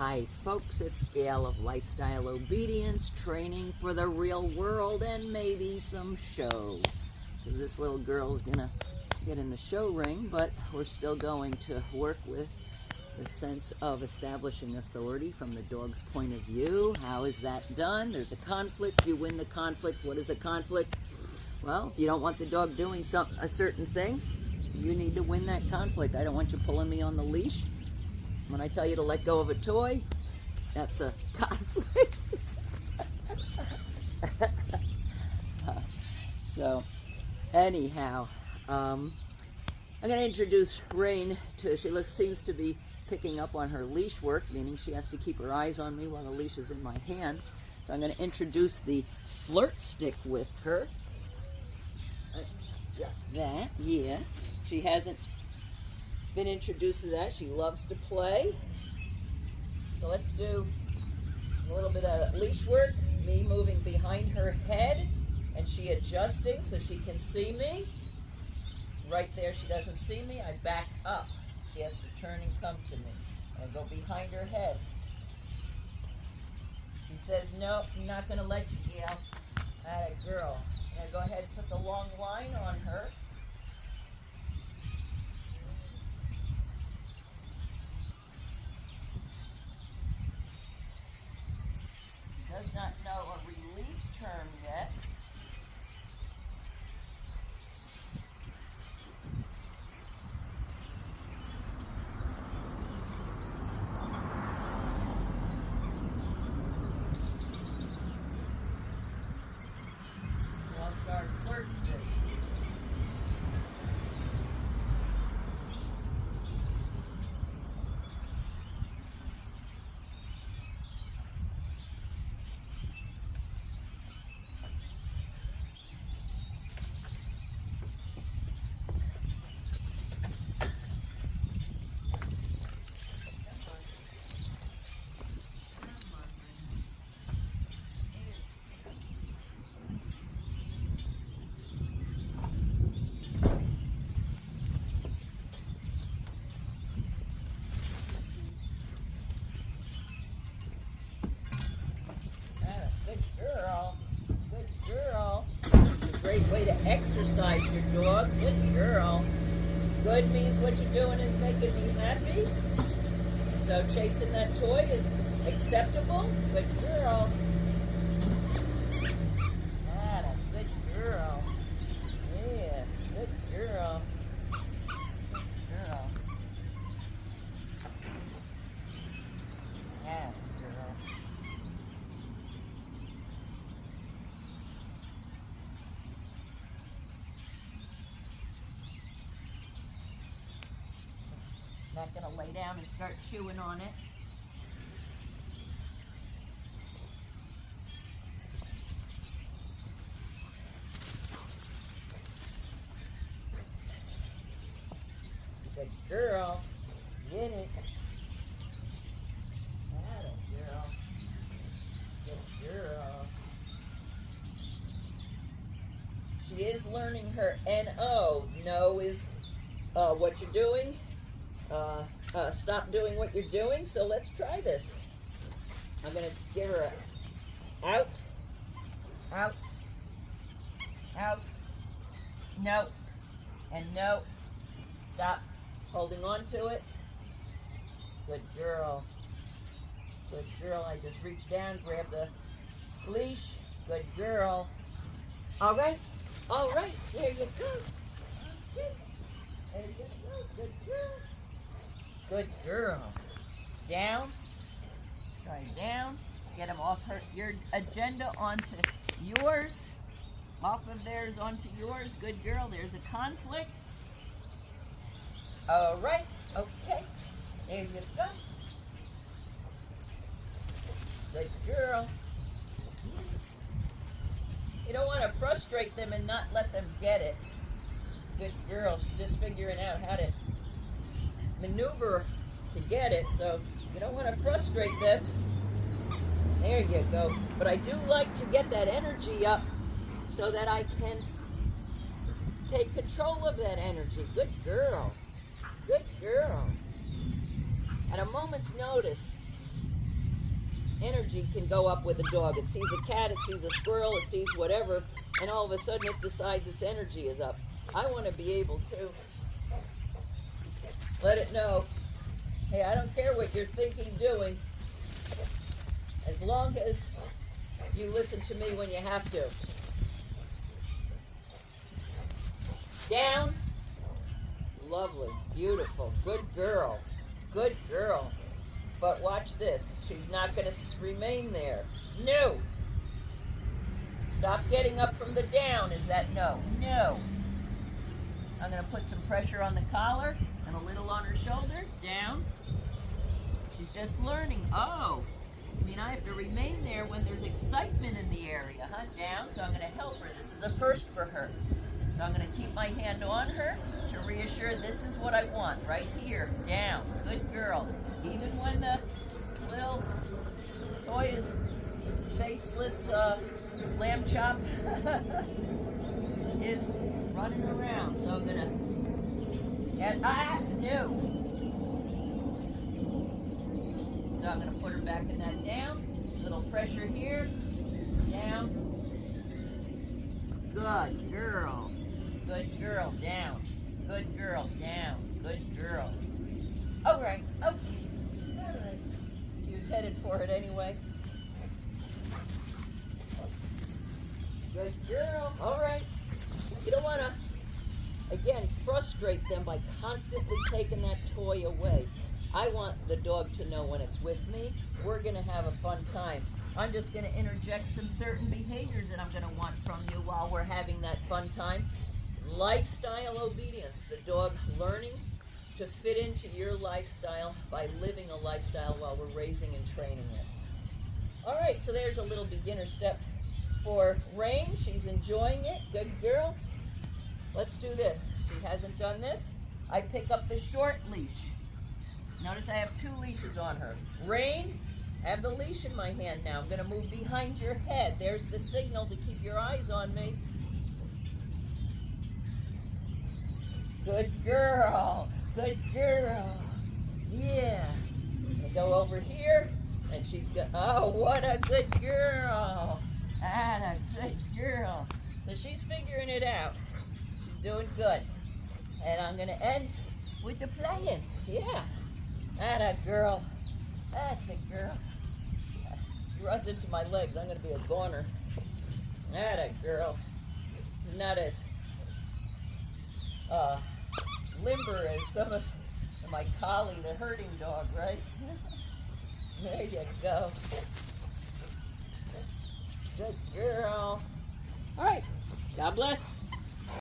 Hi folks, it's Gail of Lifestyle Obedience, training for the real world and maybe some show. Because this little girl is going to get in the show ring, but we're still going to work with the sense of establishing authority from the dog's point of view. How is that done? There's a conflict. You win the conflict. What is a conflict? Well, if you don't want the dog doing a certain thing, you need to win that conflict. I don't want you pulling me on the leash. When I tell you to let go of a toy, that's a conflict. So, anyhow, I'm going to introduce Rain to, seems to be picking up on her leash work, meaning she has to keep her eyes on me while the leash is in my hand. So I'm going to introduce the flirt stick with her. That's just that, yeah. She hasn't been introduced to that. She loves to play. So let's do a little bit of leash work, me moving behind her head and she adjusting so she can see me. Right there, she doesn't see me. I back up. She has to turn and come to me. I go behind her head. She says, no, I'm not going to let you, Gail. Atta girl. I'm going to go ahead and put the long line on her. Does not know a release term yet. I'll start flirt stick. Way to exercise your dog. Good girl. Good means what you're doing is making me happy. So chasing that toy is acceptable. Good girl. That a good girl. Yeah, good girl. Good girl. Yeah, girl. Not going to lay down and start chewing on it. Good girl. Get it. Atta girl. Good girl. She is learning her N-O. No is what you're doing. Stop doing what you're doing, so let's try this. I'm going to give her a out, out, out, no, and no. Stop holding on to it. Good girl. Good girl. I just reach down, grab the leash. Good girl. All right. All right. There you go. Okay. There you go. Good girl. Good girl. Down. Try down. Get them off your agenda onto yours. Off of theirs onto yours. Good girl. There's a conflict. All right. Okay. There you go. Good girl. You don't want to frustrate them and not let them get it. Good girl. She's just figuring out how to maneuver to get it, so you don't want to frustrate them. There you go. But I do like to get that energy up so that I can take control of that energy. Good girl. Good girl. At a moment's notice, energy can go up with a dog. It sees a cat, it sees a squirrel, it sees whatever, and all of a sudden it decides its energy is up. I want to be able to let it know, hey, I don't care what you're thinking, doing, as long as you listen to me when you have to. Down. Lovely. Beautiful. Good girl. Good girl. But watch this. She's not going to remain there. No. Stop getting up from the down. Is that no? No. I'm going to put some pressure on the collar and a little on her shoulder. Down. She's just learning. Oh. I mean, I have to remain there when there's excitement in the area, huh? Down. So I'm going to help her. This is a first for her. So I'm going to keep my hand on her to reassure this is what I want, right here, down, good girl. Even when the little toy is faceless lamb chop is running around. So I'm going to, no. So I'm going to put her back in that down, little pressure here, down, good girl. Good girl, down. Good girl, down. Good girl. All right. Okay. All right. She was headed for it anyway. Good girl. All right. You don't want to, again, frustrate them by constantly taking that toy away. I want the dog to know when it's with me, we're going to have a fun time. I'm just going to interject some certain behaviors that I'm going to want from you while we're having that fun time. Lifestyle obedience, the dog learning to fit into your lifestyle by living a lifestyle while we're raising and training it. All right, so there's a little beginner step for Rain. She's enjoying it. Good girl. Let's do this. She hasn't done this. I pick up the short leash. Notice I have 2 leashes on her. Rain, I have the leash in my hand now. I'm going to move behind your head. There's the signal to keep your eyes on me. Good girl. Good girl. Yeah. I'm going to go over here, and she's going, oh, what a good girl. And a good girl. So she's figuring it out. She's doing good. And I'm going to end with the playing. Yeah. And a girl. That's a girl. She runs into my legs. I'm going to be a goner. And a girl. She's not as limber as some of my collie, the herding dog, right? There you go. Good girl. All right. God bless.